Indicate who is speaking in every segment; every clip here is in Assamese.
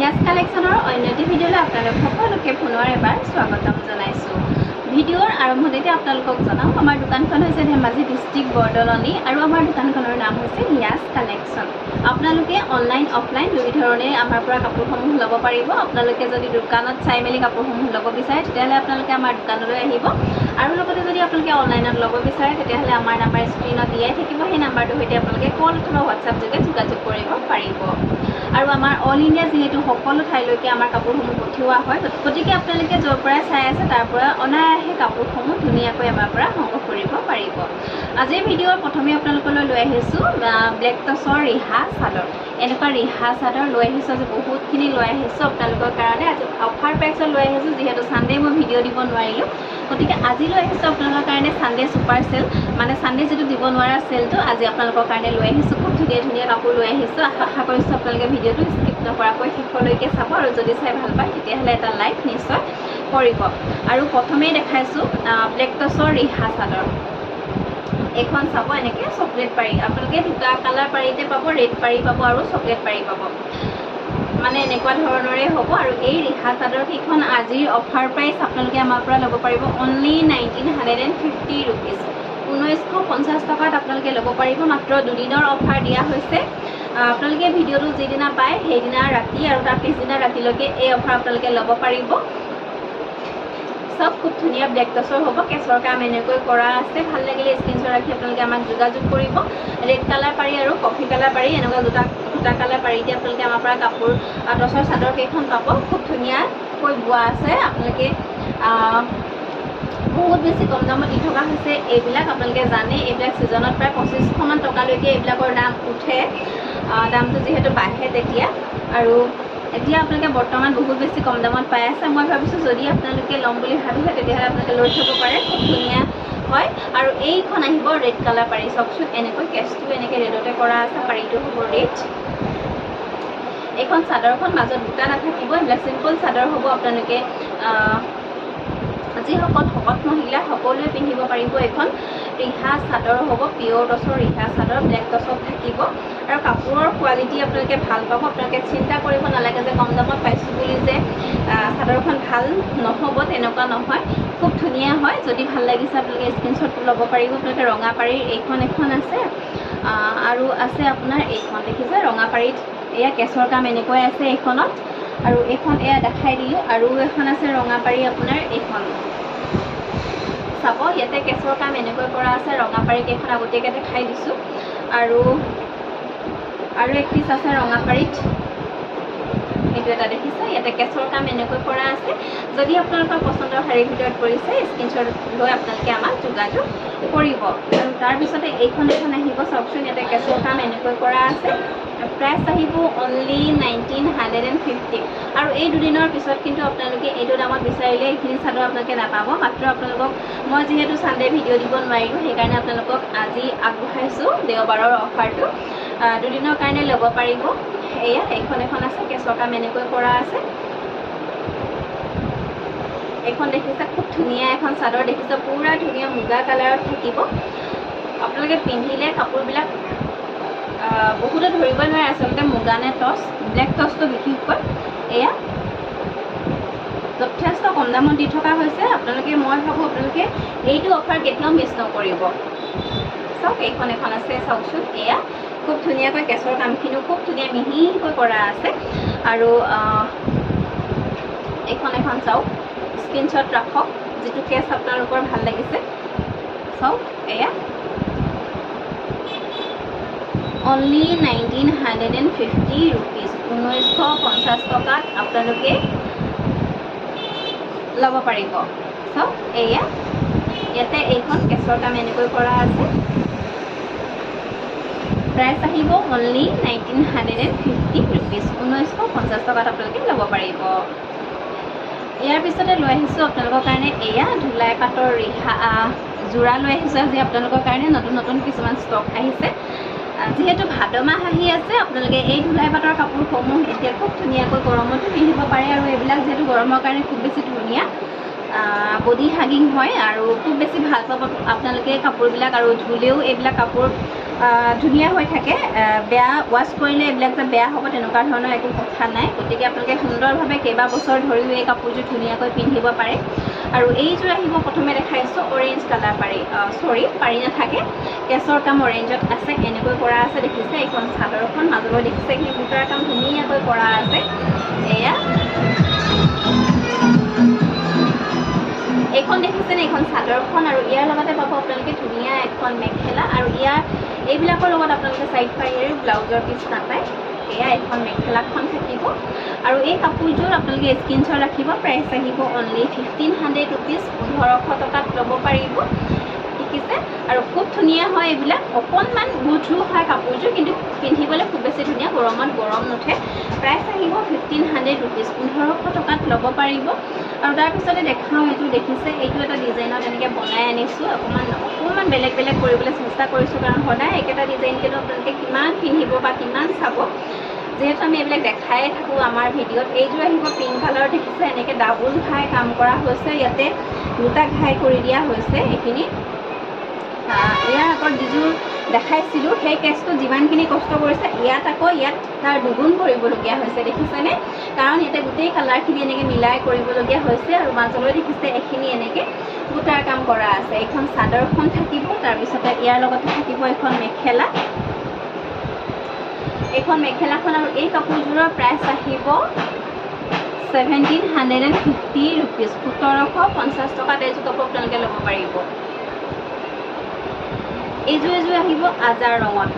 Speaker 1: হিয়াজ কালেকশ্যনৰ অন্য এটি ভিডিঅ'লৈ আপোনালোক সকলোকে পুনৰ এবাৰ স্বাগতম জনাইছোঁ। ভিডিঅ'ৰ আৰম্ভণিতে আপোনালোকক জনাওঁ আমাৰ দোকানখন হৈছে ধেমাজি ডিষ্ট্ৰিক্ট বৰদলনি আৰু আমাৰ দোকানখনৰ নাম হৈছে হিয়াজ কালেকশ্যন। আপোনালোকে অনলাইন অফলাইন দুই ধৰণে আমাৰ পৰা কাপোৰসমূহ ল'ব পাৰিব। আপোনালোকে যদি দোকানত চাই মেলি কাপোৰসমূহ ল'ব বিচাৰে তেতিয়াহ'লে আপোনালোকে আমাৰ দোকানলৈ আহিব আৰু লগতে যদি আপোনালোকে অনলাইনত ল'ব বিচাৰে তেতিয়াহ'লে আমাৰ নাম্বাৰ স্ক্ৰীনত দিয়াই থাকিব। সেই নাম্বাৰটোৰ সৈতে আপোনালোকে কল অথবা হোৱাটছআপ যোগে যোগাযোগ কৰিব পাৰিব। আৰু আমাৰ অল ইণ্ডিয়া যিহেতু সকলো ঠাইলৈকে আমাৰ কাপোৰসমূহ পঠিওৱা হয়, গতিকে আপোনালোকে য'ৰ পৰাই চাই আছে তাৰ পৰা অনায়াসে কাপোৰসমূহ ধুনীয়াকৈ আমাৰ পৰা সংগ্ৰহ কৰিব পাৰিব। আজিৰ ভিডিঅ'ৰ প্ৰথমে আপোনালোকলৈ লৈ আহিছোঁ ব্লেক টচৰ ৰিহা চাদৰ। এনেকুৱা ৰিহা চাদৰ লৈ আহিছোঁ, আজি বহুতখিনি লৈ আহিছোঁ আপোনালোকৰ কাৰণে। আজি অফাৰ প্ৰাইচত লৈ আহিছোঁ, যিহেতু ছানডে মই ভিডিঅ' দিব নোৱাৰিলোঁ, গতিকে আজি লৈ আহিছোঁ আপোনালোকৰ কাৰণে ছানডে ছুপাৰ চেল, মানে ছানডে যিটো দিব নোৱাৰা চেলটো আজি আপোনালোকৰ কাৰণে লৈ আহিছোঁ। খুব ধুনীয়া ধুনীয়া কাপোৰ লৈ আহিছোঁ। আশা কৰিছোঁ আপোনালোকে ভিডিঅ'টো স্কিপ নকৰাকৈ শেষলৈকে চাব আৰু যদি চাই ভাল পায় তেতিয়াহ'লে এটা লাইক নিশ্চয় কৰিব। আৰু প্ৰথমেই দেখাইছোঁ ব্লেক টচৰ ৰিহা চাদৰ। এইখন চাব, এনেকৈ চকলেট পাৰি, আপোনালোকে দুটা কালাৰ পাৰিতে পাব, ৰেড পাৰি পাব আৰু চকলেট পাৰি পাব, মানে এনেকুৱা ধৰণৰে হ'ব। আৰু এই ৰিহা চাদৰ কেইখন আজিৰ অফাৰ প্ৰাইচ আপোনালোকে আমাৰ পৰা ল'ব পাৰিব অনলি 1950 ৰুপিজ, 1950 টকাত আপোনালোকে ল'ব পাৰিব। মাত্ৰ দুদিনৰ অফাৰ দিয়া হৈছে। আপোনালোকে ভিডিঅ'টো যিদিনা পায় সেইদিনা ৰাতি আৰু তাৰ পিছদিনা ৰাতিলৈকে এই অফাৰ আপোনালোকে ল'ব পাৰিব। চব খুব ধুনীয়া ব্লেক টচৰ হ'ব, কেঁচৰ কাম এনেকৈ কৰা আছে। ভাল লাগিলে স্ক্ৰীনশ্বট ৰাখি আপোনালোকে আমাক যোগাযোগ কৰিব। ৰেড কালাৰ পাৰি আৰু কফি কালাৰ পাৰি, এনেকুৱা দুটা কালাৰ পাৰিতে আপোনালোকে আমাৰ পৰা কাপোৰ টচৰ চাদৰ কেইখন পাব। খুব ধুনীয়াকৈ বোৱা আছে। আপোনালোকে বহুত বেছি কম দামত দি থকা হৈছে এইবিলাক। আপোনালোকে জানে এইবিলাক ছিজনত প্ৰায় 2500মান টকালৈকে এইবিলাকৰ দাম উঠে, দামটো যিহেতু বাঢ়ে তেতিয়া। আৰু এতিয়া আপোনালোকে বৰ্তমান বহুত বেছি কম দামত পাই আছে। মই ভাবিছোঁ যদি আপোনালোকে ল'ম বুলি ভাবিছে তেতিয়াহ'লে আপোনালোকে লৈ থ'ব পাৰে, খুব ধুনীয়া হয়। আৰু এইখন আহিব ৰেড কালাৰ পাৰি, চাওকচোন এনেকৈ কেছটো এনেকৈ ৰেডতে কৰা আছে, পাৰিটো হ'ব ৰেড। এইখন চাদৰখন মাজত বুটা নাথাকিব, এইবিলাক চিম্পল চাদৰ হ'ব। আপোনালোকে যিসকল শকত মহিলা সকলোৱে পিন্ধিব পাৰিব। এইখন ৰিহা চাদৰ হ'ব, পিয়ৰ টচৰ ৰিহা চাদৰ, ব্লেক টচত থাকিব। আৰু কাপোৰৰ কোৱালিটি আপোনালোকে ভাল পাব। আপোনালোকে চিন্তা কৰিব নালাগে যে কম দামত পাইছোঁ বুলি যে চাদৰখন ভাল নহ'ব, তেনেকুৱা নহয়, খুব ধুনীয়া হয়। যদি ভাল লাগিছে আপোনালোকে স্ক্ৰীনশ্বট ল'ব পাৰিব। আপোনালোকে ৰঙাপাৰীৰ এইখন এখন আছে আৰু আছে আপোনাৰ এইখন, দেখিছে ৰঙাপাৰীত এয়া কেঁচৰ কাম এনেকৈ আছে এইখনত। আৰু এইখন এয়া দেখাই দিলোঁ। আৰু এখন আছে ৰঙাপাৰী আপোনাৰ এইখন চাব, ইয়াতে কেঁচৰ কাম এনেকৈ কৰা আছে। ৰঙাপাৰী কেইখন আগতীয়াকৈ দেখাই দিছোঁ। আৰু এক পিচ আছে ৰঙাপাৰীত, এইটো এটা দেখিছে, ইয়াতে কেঁচৰ কাম এনেকৈ কৰা আছে। যদি আপোনালোকৰ পচন্দৰ শাৰীৰ ভিতৰত পৰিছে স্ক্ৰীনশ্বট লৈ আপোনালোকে আমাক যোগাযোগ কৰিব। আৰু তাৰপিছতে এইখন এখন আহিব, চাওকচোন ইয়াতে কেঁচৰ কাম এনেকৈ কৰা আছে। প্ৰাইচ আহিব অনলি 1950। আৰু এই দুদিনৰ পিছত কিন্তু আপোনালোকে এইটো দামত বিচাৰিলে এইখিনি চাদৰ আপোনালোকে নাপাব। মাত্ৰ আপোনালোকক মই যিহেতু ছানডে ভিডিঅ' দিব নোৱাৰিলোঁ, সেইকাৰণে আপোনালোকক আজি আগবঢ়াইছোঁ দেওবাৰৰ অফাৰটো। দুদিনৰ কাৰণে ল'ব পাৰিব। এয়া এইখন এখন আছে, কেঁচৰ কাম এনেকৈ কৰা আছে। এইখন দেখিছে, খুব ধুনীয়া এখন চাদৰ দেখিছে, পুৰা ধুনীয়া মুগা কালাৰত থাকিব। আপোনালোকে পিন্ধিলে কাপোৰবিলাক বহুতে ধৰিবই নোৱাৰে আচলতে মুগা নে টচ, ব্লেক টচটো বিশেষকৈ। এয়া যথেষ্ট কম দামত দি থকা হৈছে। আপোনালোকে, মই ভাবোঁ আপোনালোকে এইটো অফাৰ কেতিয়াও মিছ নকৰিব। চাওক এইখন এখন আছে, চাওকচোন এয়া খুব ধুনীয়াকৈ কেঁচৰ কামখিনিও খুব ধুনীয়া মিহিকৈ কৰা আছে। আৰু এইখন এখন চাওক, স্ক্ৰীনশ্বট ৰাখক যিটো কেছ আপোনালোকৰ ভাল লাগিছে। চাওক এয়া অনলি 1950 ৰুপিজ, 1950 টকাত আপোনালোকে ল'ব পাৰিব। চাওক এয়া ইয়াতে এইখন কেঁচৰ কাম এনেকৈ কৰা আছে। প্ৰাইচ আহিব অনলি 1950 ৰুপিজ, 1950 টকাত আপোনালোকে ল'ব পাৰিব। ইয়াৰ পিছতে লৈ আহিছোঁ আপোনালোকৰ কাৰণে এয়া ধুলাই পাটৰ ৰিহা যোৰা লৈ আহিছোঁ আজি আপোনালোকৰ কাৰণে। নতুন নতুন কিছুমান ষ্টক আহিছে। যিহেতু ভাদ মাহ আহি আছে, আপোনালোকে এই ধুলাই পাটৰ কাপোৰসমূহ এতিয়া খুব ধুনীয়াকৈ গৰমতো পিন্ধিব পাৰে। আৰু এইবিলাক যিহেতু গৰমৰ কাৰণে খুব বেছি ধুনীয়া বডি হাগিং হয় আৰু খুব বেছি ভাল পাব আপোনালোকে কাপোৰবিলাক আৰু ধুলেও এইবিলাক কাপোৰ ধুনীয়া হৈ থাকে বেয়া ৱাছ কৰিলে এইবিলাক যে বেয়া হ'ব তেনেকুৱা ধৰণৰ একো কথা নাই গতিকে আপোনালোকে সুন্দৰভাৱে কেইবাবছৰ ধৰিও এই কাপোৰযোৰ ধুনীয়াকৈ পিন্ধিব পাৰে আৰু এইযোৰ আহিব প্ৰথমে দেখাইছোঁ অৰেঞ্জ কালাৰ পাৰি নাথাকে কেঁচৰ কাম অৰেঞ্জত আছে এনেকৈ কৰা আছে দেখিছে এইখন চাদৰখন মাজলৈ দেখিছে এইখিনি বুটাৰ কাম ধুনীয়াকৈ কৰা আছে এয়া এইখন দেখিছেনে এইখন চাদৰখন আৰু ইয়াৰ লগতে পাব আপোনালোকে ধুনীয়া এখন মেখেলা আৰু এইবিলাকৰ লগত আপোনালোকে চাইড পাৰিৰে ব্লাউজৰ পিচ নাপায় এয়া এখন মেখেলাখন থাকিব আৰু এই কাপোৰযোৰ আপোনালোকে স্ক্ৰীনশ্বট ৰাখিব প্ৰাইচ আহিব অনলি 1500 ৰুপিজ 1500 টকাত ল'ব পাৰিব দেখিছে আৰু খুব ধুনীয়া হয় এইবিলাক অকণমান বুধু হয় কাপোৰযোৰ কিন্তু পিন্ধিবলৈ খুব বেছি ধুনীয়া গৰমত গৰম নুঠে প্ৰাইচ আহিব 1500 ৰুপিজ 1500 টকাত ল'ব পাৰিব আৰু তাৰপিছতে দেখাওঁ এইযোৰ দেখিছে এইটো এটা ডিজাইনত এনেকৈ বনাই আনিছোঁ অকণমান বেলেগ কৰিবলৈ চেষ্টা কৰিছোঁ কাৰণ সদায় একেটা ডিজাইন কিন্তু আপোনালোকে কিমান পিন্ধিব বা কিমান চাব যিহেতু আমি এইবিলাক দেখাই থাকোঁ আমাৰ ভিডিঅ'ত এইযোৰ আহিব পিংক কালাৰ দেখিছে এনেকৈ ডাবুল ঘাই কাম কৰা হৈছে ইয়াতে দুটা ঘাই কৰি দিয়া হৈছে এইখিনি ইয়াৰ আগত যিযোৰ দেখাইছিলোঁ সেই কেছটো যিমানখিনি কষ্ট কৰিছে ইয়াত তাৰ দুগুণ কৰিবলগীয়া হৈছে দেখিছেনে কাৰণ ইয়াতে গোটেই কালাৰখিনি এনেকৈ মিলাই কৰিবলগীয়া হৈছে আৰু মাজলৈ দেখিছে এইখিনি এনেকৈ বুটাৰ কাম কৰা আছে এইখন চাদৰখন থাকিব তাৰপিছতে ইয়াৰ লগতে থাকিব এখন মেখেলা এইখন মেখেলাখন আৰু এই কাপোৰযোৰৰ প্ৰাইচ আহিব 1750 ৰুপিজ 1750 টকাত এইযোৰ কাপোৰ আপোনালোকে ল'ব পাৰিব এইযোৰ আহিব আজাৰ ৰঙত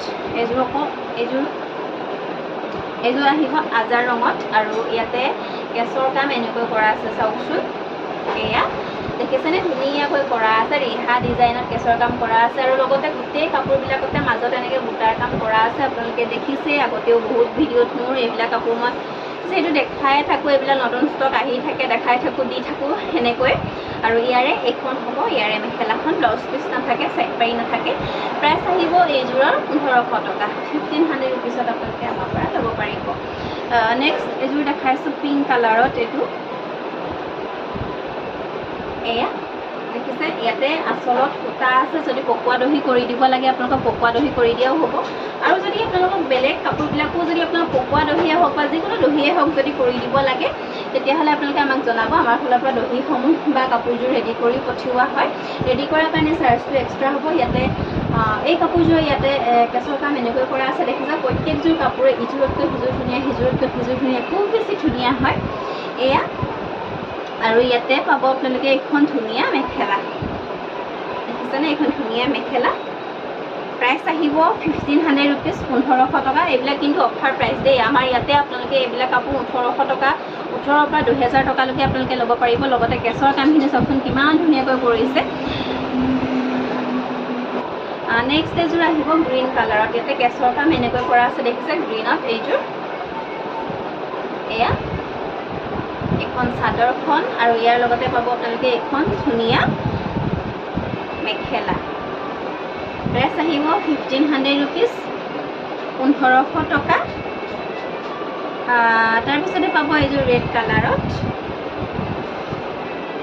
Speaker 1: এইযোৰ আহিব আজাৰ ৰঙত আৰু ইয়াতে কেঁচৰ কাম এনেকৈ কৰা আছে চাওকচোন এয়া দেখিছেনে ধুনীয়াকৈ কৰা আছে ৰিহা ডিজাইনত কেঁচৰ কাম কৰা আছে আৰু লগতে গোটেই কাপোৰবিলাকতে মাজত এনেকৈ বুটাৰ কাম কৰা আছে আপোনালোকে দেখিছে আগতেও বহুত ভিডিঅ'ত মোৰ এইবিলাক কাপোৰ মই যিহেতু দেখাই থাকোঁ এইবিলাক নতুন ষ্টক আহি থাকে দেখাই থাকোঁ দি থাকোঁ সেনেকৈ আৰু ইয়াৰে এইখন হ'ব ইয়াৰে মেখেলাখন ব্লাউজ পিচ নাথাকে চাইড পাৰি নাথাকে প্ৰাইচ আহিব এইযোৰৰ 1500 টকা 1500 ৰুপিজত আপোনালোকে আমাৰ পৰা ল'ব পাৰিব নেক্সট এইযোৰ দেখাইছোঁ পিংক কালাৰত এইটো এয়া দেখিছে ইয়াতে আচলত সূতা আছে যদি পকোৱা দহি কৰি দিব লাগে আপোনালোকক পকোৱা দহি কৰি দিয়াও হ'ব আৰু যদি আপোনালোকক বেলেগ কাপোৰবিলাকো যদি আপোনালোক পকোৱা দহিয়ে হওক বা যিকোনো দহিয়ে হওক যদি কৰি দিব লাগে তেতিয়াহ'লে আপোনালোকে আমাক জনাব আমাৰ ফালৰ পৰা দহিসমূহ বা কাপোৰযোৰ ৰেডি কৰি পঠিওৱা হয় ৰেডি কৰাৰ কাৰণে চাৰ্জটো এক্সট্ৰা হ'ব ইয়াতে এই কাপোৰযোৰ ইয়াতে কেঁচৰ কাম এনেকৈ কৰা আছে দেখিছে প্ৰত্যেকযোৰ কাপোৰে ইযোৰতকৈ সিযোৰ ধুনীয়া সিযোৰতকৈ সিযোৰ ধুনীয়া খুব বেছি ধুনীয়া হয় এয়া আৰু ইয়াতে পাব আপোনালোকে এখন ধুনীয়া মেখেলা দেখিছেনে এইখন ধুনীয়া মেখেলা প্ৰাইচ আহিব 1500 ৰুপিজ 1500 টকা এইবিলাক কিন্তু অফাৰ প্ৰাইচ দেই আমাৰ ইয়াতে আপোনালোকে এইবিলাক কাপোৰ 1800 টকা 18ৰ পৰা 2000 টকালৈকে আপোনালোকে ল'ব পাৰিব লগতে কেঁচৰ কামখিনি চাওকচোন কিমান ধুনীয়াকৈ কৰিছে নেক্সট এইযোৰ আহিব গ্ৰীণ কালাৰত ইয়াতে কেঁচৰ কাম এনেকৈ কৰা আছে দেখিছে গ্ৰীণত এইযোৰ এয়া এখন চাদৰখন আৰু ইয়াৰ লগতে পাব আপোনালোকে এখন ধুনীয়া মেখেলা প্ৰাইচ আহিব 1500 ৰুপিজ 1500 টকা তাৰপিছতে পাব এইযোৰ ৰেড কালাৰত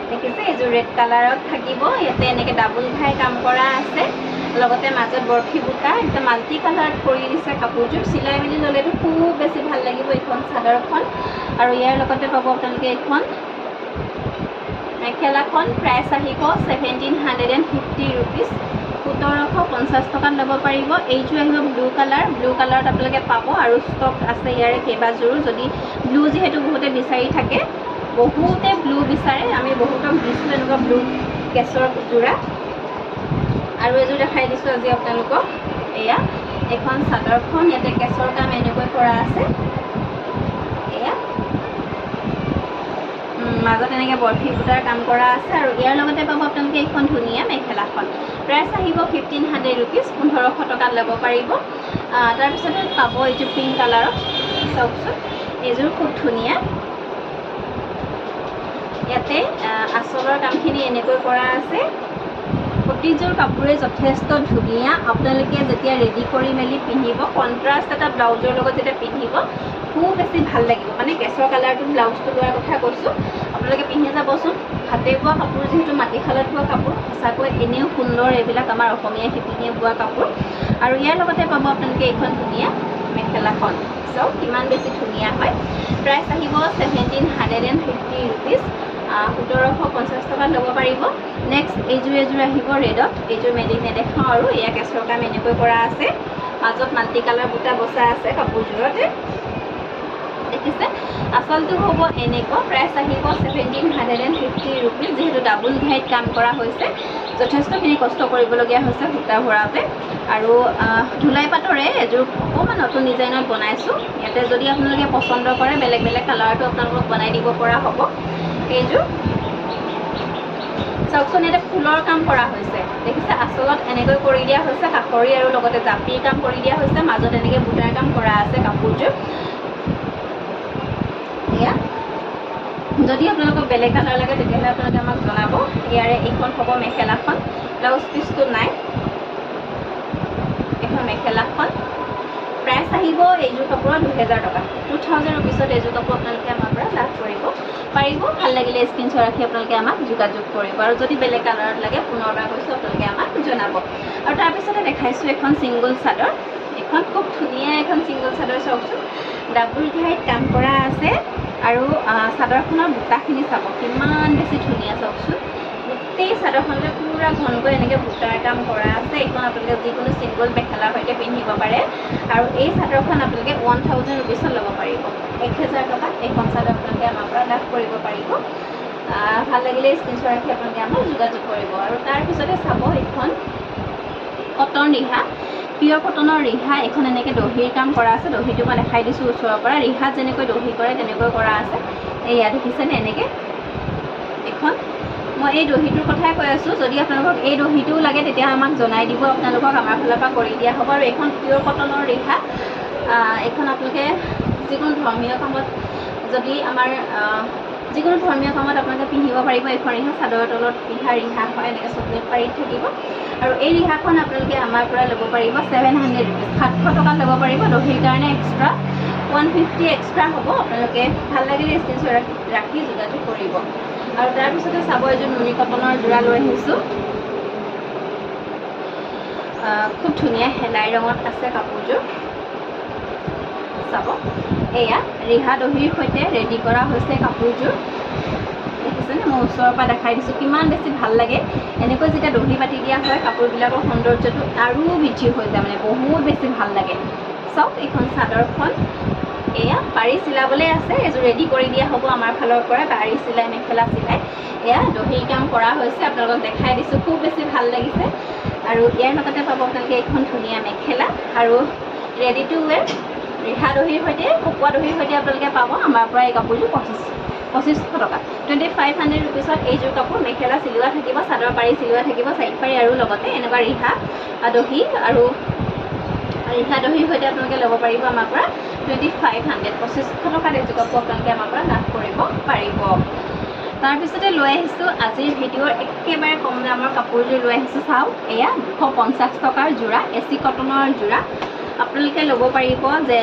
Speaker 1: দেখিছে এইযোৰ ৰেড কালাৰত থাকিব ইয়াতে এনেকৈ ডাবুল ঘাই কাম কৰা আছে লগতে মাজত বৰফি বুটা একদম মাল্টি কালাৰত কৰি দিছে কাপোৰযোৰ চিলাই মেলি ল'লেতো খুব বেছি ভাল লাগিব এইখন চাদৰখন আৰু ইয়াৰ লগতে পাব আপোনালোকে এইখন মেখেলাখন প্ৰাইচ আহিব 1750 ৰুপিজ 1750 টকাত ল'ব পাৰিব এইযোৰ আহিব ব্লু কালাৰত আপোনালোকে পাব আৰু ষ্টক আছে ইয়াৰে কেইবাযোৰো যদি ব্লু যিহেতু বহুতে বিচাৰি থাকে বহুতে ব্লু বিচাৰে আমি বহুতক দিছোঁ এনেকুৱা ব্লু কেঁচৰ যোৰা আৰু এযোৰ দেখাই দিছোঁ আজি আপোনালোকক এয়া এখন চাদৰখন ইয়াতে কেঁচৰ কাম এনেকৈ কৰা আছে এয়া মাজত এনেকৈ বৰফি বুটাৰ কাম কৰা আছে আৰু ইয়াৰ লগতে পাব আপোনালোকে এইখন ধুনীয়া মেখেলাখন প্ৰাইচ আহিব 1500 ৰুপিজ 1500 টকাত ল'ব পাৰিব তাৰপিছতে পাব এইযোৰ পিংক কালাৰত চাওকচোন এইযোৰ খুব ধুনীয়া ইয়াতে আঁচলৰ কামখিনি এনেকৈ কৰা আছে প্ৰতিযোৰ কাপোৰে যথেষ্ট ধুনীয়া আপোনালোকে যেতিয়া ৰেডি কৰি মেলি পিন্ধিব কণ্ট্ৰাষ্ট এটা ব্লাউজৰ লগত যেতিয়া পিন্ধিব খুব বেছি ভাল লাগিব মানে কেঁচৰ কালাৰটো ব্লাউজটো লোৱাৰ কথা কৈছোঁ আপোনালোকে আপোনালোকে পিন্ধি যাবচোন। হাতে বোৱা কাপোৰ, যিহেতু মাটিশালত বোৱা কাপোৰ, সঁচাকৈ এনেও সুন্দৰ এইবিলাক আমাৰ অসমীয়া শিপিনীয়ে বোৱা কাপোৰ। আৰু ইয়াৰ লগতে পাব আপোনালোকে এইখন ধুনীয়া মেখেলাখন। চাওক কিমান বেছি ধুনীয়া হয়। প্ৰাইচ আহিব 1750 ৰুপিজ, 1750 টকাত ল'ব পাৰিব। নেক্সট এযোৰ আহিব ৰেডত। এইযোৰ মেলি নেদেখাওঁ আৰু এয়া কেঁচৰ কাম এনেকৈ কৰা আছে, মাজত মাল্টি কালাৰ বুটা বচা আছে কাপোৰযোৰতে, দেখিছে। আচলটো হ'ব এনেকুৱা। প্ৰাইচ আহিব 1750 ৰুপিজ। যিহেতু ডাবুল ঘাইত কাম কৰা হৈছে, যথেষ্টখিনি কষ্ট কৰিবলগীয়া হৈছে সূতা ভৰাওঁতে। আৰু ধুলাই পাতৰে এযোৰ অকণমান নতুন ডিজাইনত বনাইছোঁ। ইয়াতে যদি আপোনালোকে পচন্দ কৰে বেলেগ বেলেগ কালাৰটো আপোনালোকক বনাই দিব পৰা হ'ব। এইযোৰ চাওকচোন, ইয়াতে ফুলৰ কাম কৰা হৈছে, দেখিছে। আচলত এনেকৈ কৰি দিয়া হৈছে, কাষৰী আৰু লগতে জাপিৰ কাম কৰি দিয়া হৈছে, মাজত এনেকৈ বুটাৰ কাম কৰা আছে কাপোৰযোৰ। এয়া যদি আপোনালোকক বেলেগ কালাৰ লাগে তেতিয়াহ'লে আপোনালোকে আমাক জনাব। ইয়াৰে এইখন হ'ব মেখেলাখন, ব্লাউজ পিচটো নাই। এইখন মেখেলাখন। প্ৰাইচ আহিব এইযোৰ কাপোৰৰ 2000 টকা, 2000 ৰুপিছত এইযোৰ কাপোৰ আপোনালোকে আমাৰ পৰা লাভ কৰিব পাৰিব। ভাল লাগিলে স্ক্ৰীনশ্বট ৰাখি আপোনালোকে আমাক যোগাযোগ কৰিব। আৰু যদি বেলেগ কালাৰত লাগে পুনৰবাৰ কৈছোঁ আপোনালোকে আমাক জনাব। আৰু তাৰপিছতে দেখাইছোঁ এখন ছিংগল চাদৰ। এখন খুব ধুনীয়া এখন ছিংগল চাদৰ, চাওকচোন। ডাবুল ঘাইত কাম কৰা আছে আৰু চাদৰখনৰ বুটাখিনি চাব কিমান বেছি ধুনীয়া, চাওকচোন। গোটেই চাদৰখনতে পুৰা ঘনকৈ এনেকৈ বুটাৰ কাম কৰা আছে। এইখন আপোনালোকে যিকোনো ছিংগল মেখেলাৰ সৈতে পিন্ধিব পাৰে। আৰু এই চাদৰখন আপোনালোকে 1000 ৰুপিছত ল'ব পাৰিব। 1000 টকাত এইখন চাদৰ আপোনালোকে আমাৰ পৰা লাভ কৰিব পাৰিব। ভাল লাগিলে স্ক্ৰীনশ্বট ৰাখি আপোনালোকে আমাক যোগাযোগ কৰিব। আৰু তাৰপিছতে চাব এইখন কটন ৰিহা, পিয়ৰ কটনৰ ৰিহা। এইখন এনেকৈ দহিৰ কাম কৰা আছে। দহিটো মই দেখাই দিছোঁ ওচৰৰ পৰা। ৰিহাত যেনেকৈ দহি কৰে তেনেকৈ কৰা আছে। এয়া দেখিছেনে এনেকৈ। এইখন মই এই দহিটোৰ কথাই কৈ আছোঁ। যদি আপোনালোকক এই দহিটোও লাগে তেতিয়া আমাক জনাই দিব, আপোনালোকক আমাৰ ফালৰ পৰা কৰি দিয়া হ'ব। আৰু এইখন পিয়ৰ কটনৰ ৰিহা। এইখন আপোনালোকে যিকোনো ধৰ্মীয় কামত, যদি আমাৰ যিকোনো ধৰ্মীয় কামত আপোনালোকে পিন্ধিব পাৰিব। এইখন ৰিহা চাদৰৰ তলত পিন্ধা ৰিহা হয়, এনেকৈ চকলেট পাৰীত থাকিব। আৰু এই ৰিহাখন আপোনালোকে আমাৰ পৰা ল'ব পাৰিব 700 ৰুপিজ, 700 টকাত ল'ব পাৰিব। দহিৰ কাৰণে এক্সট্ৰা 150 এক্সট্ৰা হ'ব। আপোনালোকে ভাল লাগিলে স্ক্ৰীনশ্বট ৰাখি যোগাযোগ কৰিব। আৰু তাৰপিছতে চাব এযোৰ নুনি কটনৰ যোৰা লৈ আহিছোঁ। খুব ধুনীয়া হেলাই ৰঙত আছে কাপোৰযোৰ, চাব। এয়া ৰিহা দহিৰ সৈতে ৰেডি কৰা হৈছে কাপোৰযোৰ, দেখিছেনে। মই ওচৰৰ পৰা দেখাই দিছোঁ কিমান বেছি ভাল লাগে। এনেকৈ যেতিয়া দহি পাতি দিয়া হয় কাপোৰবিলাকৰ সৌন্দৰ্যটো আৰু বৃদ্ধি হৈ যায়, মানে বহুত বেছি ভাল লাগে। চাওক এইখন চাদৰখন। এয়া পাৰি চিলাবলৈ আছে, এযোৰ ৰেডি কৰি দিয়া হ'ব আমাৰ ফালৰ পৰা। পাৰি চিলাই, মেখেলা চিলাই, এয়া দহিৰ কাম কৰা হৈছে। আপোনালোকক দেখাই দিছোঁ, খুব বেছি ভাল লাগিছে। আৰু ইয়াৰ লগতে পাব আপোনালোকে এইখন ধুনীয়া মেখেলা আৰু ৰেডি টু ৱেৰ ৰিহা দহিৰ সৈতে, শুকুওৱা দহিৰ সৈতে আপোনালোকে পাব আমাৰ পৰা এই কাপোৰযোৰ 2500 টকা, 2500 ৰুপিছত এইযোৰ কাপোৰ। মেখেলা চিলোৱা থাকিব, চাদৰ পাৰি চিলোৱা থাকিব, চাইড পাৰি, আৰু লগতে এনেকুৱা ৰিহা দহি আৰু ৰিহা দহিৰ সৈতে আপোনালোকে ল'ব পাৰিব আমাৰ পৰা 2500, 2500 টকাত এইযোৰ কাপোৰ আপোনালোকে আমাৰ পৰা লাভ কৰিব পাৰিব। তাৰপিছতে লৈ আহিছোঁ আজিৰ ভিডিঅ'ৰ একেবাৰে কম দামৰ কাপোৰযোৰ লৈ আহিছোঁ। চাওক, এয়া 250 টকাৰ যোৰা, AC কটনৰ যোৰা। আপোনালোকে ল'ব পাৰিব, যে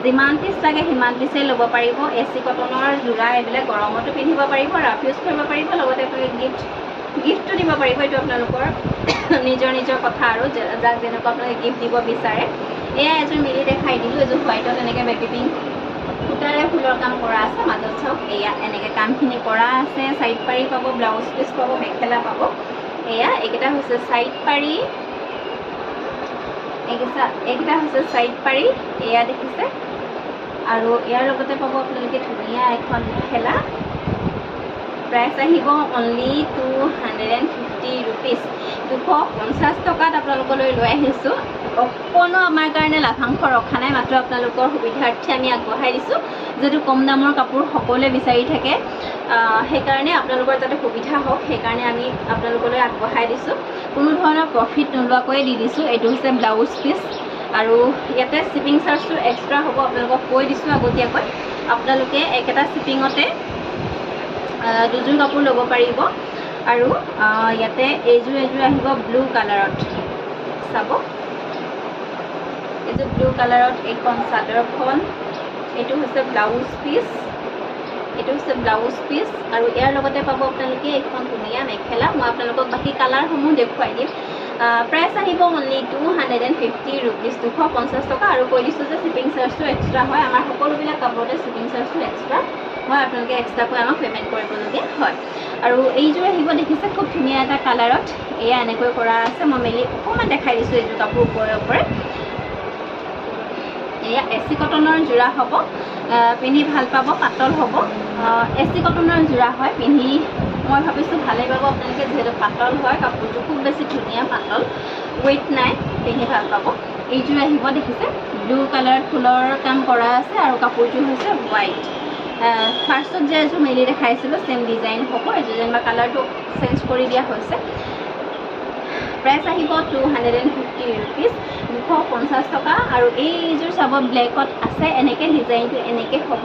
Speaker 1: যিমান পিচ লাগে সিমান পিচেই ল'ব পাৰিব। AC কটনৰ যোৰা, এইবিলাক গৰমতো পিন্ধিব পাৰিব, ৰাফ ইউজ কৰিব পাৰিব। লগতে আপোনালোকে গিফ্টটো দিব পাৰিব। এইটো আপোনালোকৰ নিজৰ কথা আৰু যাক যেনেকুৱা আপোনালোকে গিফ্ট দিব বিচাৰে। এয়া এযোৰ মিলি দেখাই দিলোঁ। এযোৰ হোৱাইটত এনেকৈ বেবী পিংক সূতাৰে ফুলৰ কাম কৰা আছে। মাজত চাওক এয়া এনেকৈ কামখিনি কৰা আছে। চাইড পাৰি পাব, ব্লাউজ পিচ পাব, মেখেলা পাব। এয়া এইকেইটা হৈছে চাইড পাৰি, এইকেইটা হৈছে চাইড পাৰি। এয়া দেখিছে। আৰু ইয়াৰ লগতে পাব আপোনালোকে ধুনীয়া এখন মেখেলা। প্ৰাইচ আহিব অনলি 250 ৰুপিজ, 250 টকাত আপোনালোকলৈ লৈ আহিছোঁ। অকণো আমাৰ কাৰণে লাভাংশ ৰখা নাই, মাত্ৰ আপোনালোকৰ সুবিধাৰ্থে আমি আগবঢ়াই দিছোঁ। যিহেতু কম দামৰ কাপোৰ সকলোৱে বিচাৰি থাকে, সেইকাৰণে আপোনালোকৰ যাতে সুবিধা হওক সেইকাৰণে আমি আপোনালোকলৈ আগবঢ়াই দিছোঁ। কোনো ধৰণৰ প্ৰফিট নোলোৱাকৈয়ে দি দিছোঁ। এইটো হৈছে ব্লাউজ পিচ, আৰু ইয়াতে শ্বিপিং চাৰ্জটো এক্সট্ৰা হ'ব। আপোনালোকক কৈ দিছোঁ আগতীয়াকৈ। আপোনালোকে একেটা শ্বিপিঙতে দুযোৰ কাপোৰ ল'ব পাৰিব। আৰু ইয়াতে এইযোৰ আহিব ব্লু কালাৰত, চাব। এইযোৰ ব্লু কালাৰত এইখন চাদৰখন। এইটো হৈছে ব্লাউজ পিচ, এইটো হৈছে ব্লাউজ পিচ আৰু ইয়াৰ লগতে পাব আপোনালোকে এখন ধুনীয়া মেখেলা মই আপোনালোকক বাকী কালাৰসমূহ দেখুৱাই দিম প্ৰাইচ আহিব অনলি 250 ৰুপিজ 250 টকা আৰু কৈ দিছোঁ যে শ্বিপিং চাৰ্জটো এক্সট্ৰা হয় আমাৰ সকলোবিলাক কাপোৰতে শ্বিপিং চাৰ্জটো এক্সট্ৰা হয় আপোনালোকে এক্সট্ৰাকৈ আমাক পে'মেণ্ট কৰিবলগীয়া হয় আৰু এইযোৰ আহিব দেখিছে খুব ধুনীয়া এটা কালাৰত এয়া এনেকৈ কৰা আছে মই মেলি অকণমান দেখাই দিছোঁ এইযোৰ কাপোৰ ওপৰে এয়া AC কটনৰ যোৰা হ'ব পিন্ধি ভাল পাব পাতল হ'ব AC কটনৰ যোৰা হয় পিন্ধি মই ভাবিছোঁ ভালেই পাব আপোনালোকে যিহেতু পাতল হয় কাপোৰটো খুব বেছি ধুনীয়া পাতল ৱেইট নাই পিন্ধি ভাল পাব এইযোৰ আহিব দেখিছে ব্লু কালাৰ ফুলৰ কাম কৰা আছে আৰু কাপোৰযোৰ হৈছে হোৱাইট ফাৰ্ষ্টত যে এযোৰ মেলি দেখাইছিলোঁ চেম ডিজাইন হ'ব এইযোৰ যেনিবা কালাৰটো চেঞ্জ কৰি দিয়া হৈছে প্ৰাইচ আহিব 250 ৰুপিজ 250 টকা আৰু এইযোৰ চাব ব্লেকত আছে এনেকৈ ডিজাইনটো এনেকৈ হ'ব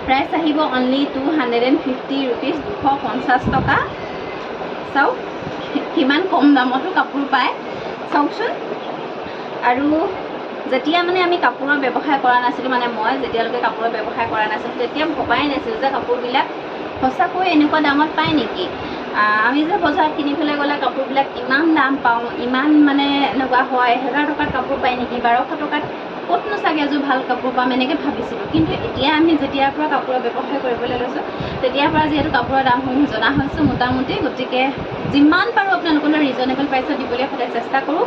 Speaker 1: প্ৰাইচ আহিব অনলি 250 ৰুপিজ 250 টকা চাওক কিমান কম দামতো কাপোৰ পায় চাওকচোন আৰু যেতিয়া মানে আমি কাপোৰৰ ব্যৱসায় কৰা নাছিলোঁ মানে মই যেতিয়ালৈকে কাপোৰৰ ব্যৱসায় কৰা নাছিলোঁ তেতিয়া ভবাই নাছিলোঁ যে কাপোৰবিলাক সঁচাকৈ এনেকুৱা দামত পায় নেকি আমি যে বজাৰত কিনি পেলাই গ'লে কাপোৰবিলাক ইমান দাম পাওঁ ইমান মানে এনেকুৱা হয় 1000 টকাত কাপোৰ পায় নেকি 1200 টকাত ক'তনো চাগে এযোৰ ভাল কাপোৰ পাম এনেকৈ ভাবিছিলোঁ কিন্তু এতিয়া আমি যেতিয়াৰ পৰা কাপোৰৰ ব্যৱসায় কৰিবলৈ লৈছোঁ তেতিয়াৰ পৰা যিহেতু কাপোৰৰ দামসমূহ জনা হৈছোঁ মোটামুটি গতিকে যিমান পাৰোঁ আপোনালোকলৈ ৰিজনেবল প্ৰাইচত দিবলৈ সদায় চেষ্টা কৰোঁ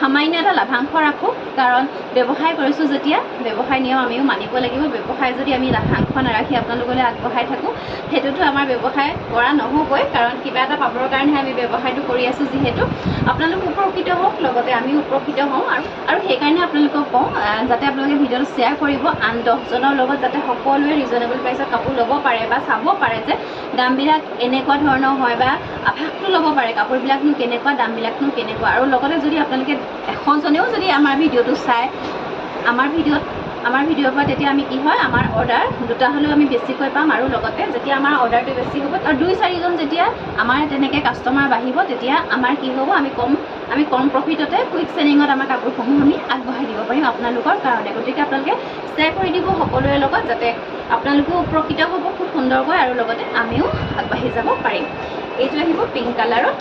Speaker 1: সামান্য এটা লাভাংশ ৰাখোঁ কাৰণ ব্যৱসায় কৰিছোঁ যেতিয়া ব্যৱসায় নিয়ম আমিও মানিব লাগিব ব্যৱসায় যদি আমি লাভাংশ নাৰাখি আপোনালোকলৈ আগবঢ়াই থাকোঁ সেইটোতো আমাৰ ব্যৱসায় কৰা নহ'বই কাৰণ কিবা এটা পাবৰ কাৰণেহে আমি ব্যৱসায়টো কৰি আছোঁ যিহেতু আপোনালোক উপকৃত হওক লগতে আমিও উপকৃত হওঁ আৰু সেইকাৰণে আপোনালোকক কওঁ যাতে আপোনালোকে ভিডিঅ'টো শ্বেয়াৰ কৰিব আন 10জনৰ লগত যাতে সকলোৱে ৰিজনেবল প্ৰাইচত কাপোৰ ল'ব পাৰে বা চাব পাৰে যে দামবিলাক এনেকুৱা ধৰণৰ হয় বা আভাসটো ল'ব পাৰে কাপোৰবিলাকনো কেনেকুৱা দামবিলাকনো কেনেকুৱা আৰু লগতে যদি আপোনালোকে 100জনেও যদি আমাৰ ভিডিঅ'টো চাই আমাৰ ভিডিঅ'ৰ পৰা তেতিয়া আমি কি হয় আমাৰ অৰ্ডাৰ দুটা হ'লেও আমি বেছিকৈ পাম আৰু লগতে যেতিয়া আমাৰ অৰ্ডাৰটো বেছি হ'ব আৰু 2-4জন যেতিয়া আমাৰ তেনেকৈ কাষ্টমাৰ বাঢ়িব তেতিয়া আমাৰ কি হ'ব আমি কম প্ৰফিটতে কুইক চেলিঙত আমাৰ কাপোৰসমূহ আমি আগবঢ়াই দিব পাৰিম আপোনালোকৰ কাৰণে গতিকে আপোনালোকে শ্বেয়াৰ কৰি দিব সকলোৰে লগত যাতে আপোনালোকেও উপকৃত হ'ব খুব সুন্দৰকৈ আৰু লগতে আমিও আগবাঢ়ি যাব পাৰিম এইটো আহিব পিংক কালাৰত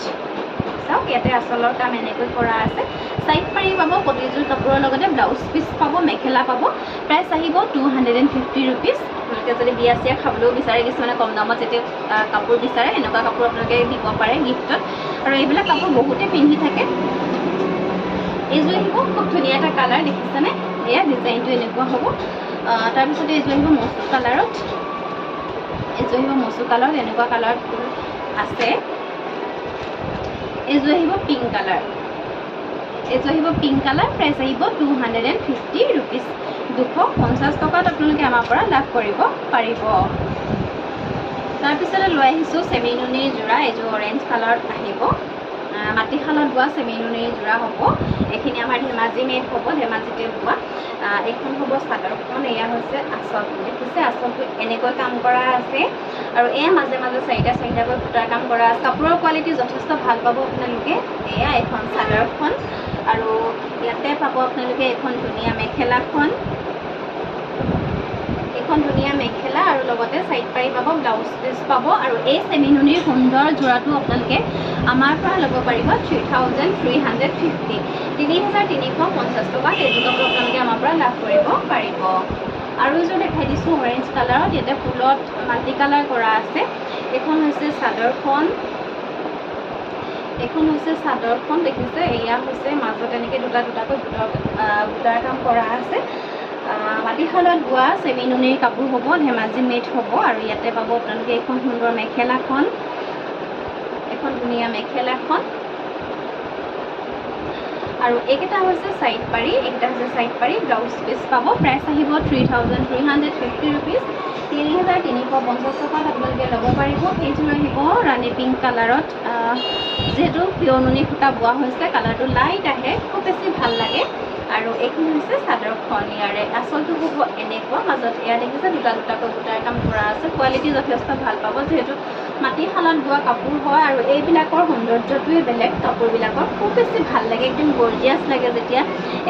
Speaker 1: চাওক ইয়াতে আচলৰ কাম এনেকৈ কৰা আছে সাইড পাৰি পাব প্ৰতিযোৰ কাপোৰৰ লগতে ব্লাউজ পিচ পাব মেখেলা পাব প্ৰাইচ আহিব 250 ৰুপিজ আপোনালোকে যদি বিয়া চিয়া খাবলৈও বিচাৰে কিছুমানে কম দামত যেতিয়া কাপোৰ বিচাৰে এনেকুৱা কাপোৰ আপোনালোকে দিব পাৰে গিফ্টত আৰু এইবিলাক কাপোৰ বহুতে পিন্ধি থাকে এইযোৰ আহিব খুব ধুনীয়া এটা কালাৰ দেখিছেনে এয়া ডিজাইনটো এনেকুৱা হ'ব তাৰপিছতে এইযোৰ আহিব মচু কালাৰত এনেকুৱা কালাৰ আছে এইযোৰ আহিব পিংক কালাৰ প্ৰাইচ আহিব 250 ৰুপিজ 250 টকাত আপোনালোকে আমাৰ পৰা লাভ কৰিব পাৰিব তাৰপিছতে লৈ আহিছোঁ চেমিনুনিৰ যোৰা এইযোৰ অৰেঞ্জ কালাৰত আহিব মাটিশালত বোৱা চেমিনুনিৰ যোৰা হ'ব এইখিনি আমাৰ ধেমাজি মেড হ'ব ধেমাজিতে বোৱা এইখন হ'ব চাদৰখন এয়া হৈছে আঁচলটো দেখিছে আঁচলটো এনেকৈ কাম কৰা আছে আৰু এয়া মাজে মাজে চাৰিটাকৈ সূতাৰ কাম কৰা আছে কাপোৰৰ কোৱালিটি যথেষ্ট ভাল পাব আপোনালোকে এয়া এখন চাদৰখন আৰু ইয়াতে পাব আপোনালোকে এখন ধুনীয়া মেখেলা আৰু লগতে সাইড পাৰি পাব ব্লাউজ পিচ পাব আৰু এই চেমিনুনিৰ সুন্দৰ যোৰাটো আপোনালোকে আমাৰ পৰা ল'ব পাৰিব 3350 3350 টকা এইযোৰ কাপোৰ আপোনালোকে আমাৰ পৰা লাভ কৰিব পাৰিব আৰু এযোৰ দেখাই দিছোঁ অৰেঞ্জ কালাৰত ইয়াতে ফুলত মাল্টি কালাৰ কৰা আছে এইখন হৈছে চাদৰখন দেখিছে এয়া হৈছে মাজত এনেকৈ দুটাকৈ বুটাৰ কাম কৰা আছে মাটিশালত বোৱা চেমিনুনিৰ কাপোৰ হ'ব ধেমাজি মেড হ'ব আৰু ইয়াতে পাব আপোনালোকে এইখন সুন্দৰ মেখেলাখন এখন ধুনীয়া মেখেলাখন আৰু এইকেইটা হৈছে সাইড পাৰি ব্লাউজ পিচ পাব প্ৰাইচ আহিব 3350 ৰুপিজ 3350 টকাত আপোনালোকে ল'ব পাৰিব এইযোৰ আহিব ৰাণী পিংক কালাৰত যিহেতু পিয়ৰ নুনি সূতা বোৱা হৈছে কালাৰটো লাইট আহে খুব বেছি ভাল লাগে আৰু এইখিনি হৈছে চাদৰখন ইয়াৰে আঁচলটো হ'ব এনেকুৱা মাজত এয়া দেখিছে দুটাকৈ বুটাৰ কাম কৰা আছে কোৱালিটি যথেষ্ট ভাল পাব যিহেতু মাটিশালত বোৱা কাপোৰ হয় আৰু এইবিলাকৰ সৌন্দৰ্যটোৱে বেলেগ। কাপোৰবিলাকৰ খুব বেছি ভাল লাগে, একদম গৰ্জিয়াছ লাগে যেতিয়া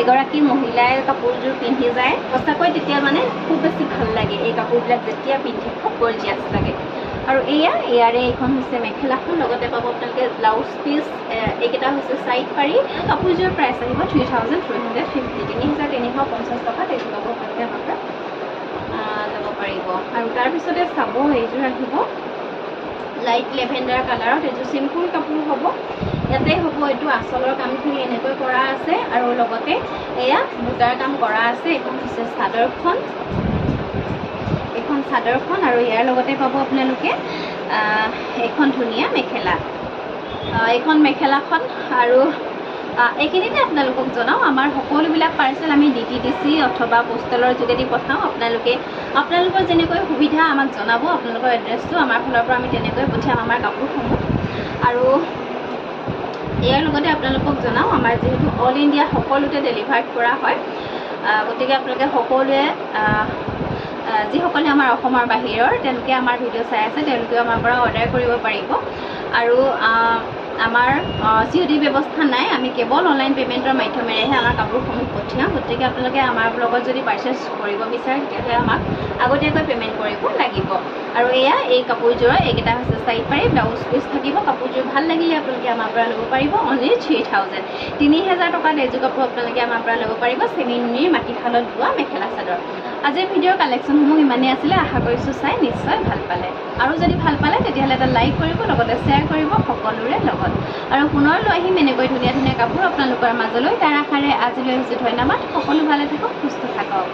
Speaker 1: এগৰাকী মহিলাই কাপোৰযোৰ পিন্ধি যায়। সঁচাকৈ তেতিয়া মানে খুব বেছি ভাল লাগে এই কাপোৰবিলাক যেতিয়া পিন্ধে, খুব গৰ্জিয়াছ লাগে। আৰু ইয়াৰে এইখন হৈছে মেখেলাখন, লগতে পাব আপোনালোকে ব্লাউজ পিচ। এইকেইটা হৈছে ছাইড পাৰি। কাপোৰযোৰৰ প্ৰাইচ আহিব 3350, 3350 টকাত এইযোৰ ল'ব আপোনালোকে আমাৰ পৰা ল'ব পাৰিব। আৰু তাৰপিছতে চাব এইযোৰ আহিব লাইট লেভেণ্ডাৰ কালাৰত। এইযোৰ চিম্পুল কাপোৰ হ'ব। ইয়াতে হ'ব এইটো আঁচলৰ কামখিনি এনেকৈ কৰা আছে আৰু লগতে এয়া বুটাৰ কাম কৰা আছে। এইখন হৈছে চাদৰখন, আৰু ইয়াৰ লগতে পাব আপোনালোকে এইখন ধুনীয়া মেখেলা। এইখন মেখেলাখন আৰু এইখিনিতে আপোনালোকক জনাওঁ, আমাৰ সকলোবিলাক পাৰ্চেল আমি DTDC অথবা পোষ্টেলৰ যোগেদি পঠাওঁ। আপোনালোকৰ যেনেকৈ সুবিধা আমাক জনাব, আপোনালোকৰ এড্ৰেছটো আমাৰ ফালৰ পৰা আমি তেনেকৈ পঠিয়াম আমাৰ কাপোৰসমূহ। আৰু ইয়াৰ লগতে আপোনালোকক জনাওঁ, আমাৰ যিহেতু অল ইণ্ডিয়া সকলোতে ডেলিভাৰ্ড কৰা হয়, গতিকে আপোনালোকে সকলোৱে যিসকলে আমাৰ অসমৰ বাহিৰৰ তেওঁলোকে আমাৰ ভিডিঅ' চাই আছে, তেওঁলোকেও আমাৰ পৰা অৰ্ডাৰ কৰিব পাৰিব। আৰু আমাৰ COD ব্যৱস্থা নাই, আমি কেৱল অনলাইন পে'মেণ্টৰ মাধ্যমেৰেহে আমাৰ কাপোৰসমূহ পঠিয়াওঁ। গতিকে আপোনালোকে আমাৰ লগত যদি পাৰ্চেছ কৰিব বিচাৰে তেতিয়াহ'লে আমাক আগতীয়াকৈ পে'মেণ্ট কৰিব লাগিব। আৰু এই কাপোৰযোৰৰ এইকেইটা হৈছে ছাইড পাৰি, ব্লাউজ পিচ থাকিব। কাপোৰযোৰ ভাল লাগিলে আপোনালোকে আমাৰ পৰা ল'ব পাৰিব অনলি 3000, 3000 টকাত এইযোৰ কাপোৰ আপোনালোকে আমাৰ পৰা ল'ব পাৰিব। চেমিনুনিৰ মাটিশালত বোৱা মেখেলা চাদৰ। আজিৰ ভিডিঅ'ৰ কালেকশ্যনসমূহ ইমানেই আছিলে। আশা কৰিছোঁ চাই নিশ্চয় ভাল পালে। আৰু যদি ভাল পালে তেতিয়াহ'লে এটা লাইক কৰিব, লগতে শ্বেয়াৰ কৰিব সকলোৰে লগত। আৰু পুনৰ লৈ আহিম এনেকৈ ধুনীয়া ধুনীয়া কাপোৰ আপোনালোকৰ মাজলৈ। তাৰ আশাৰে আজিলৈ আহিছোঁ। ধন্যবাদ। সকলো ভালে থাকক, সুস্থ থাকক।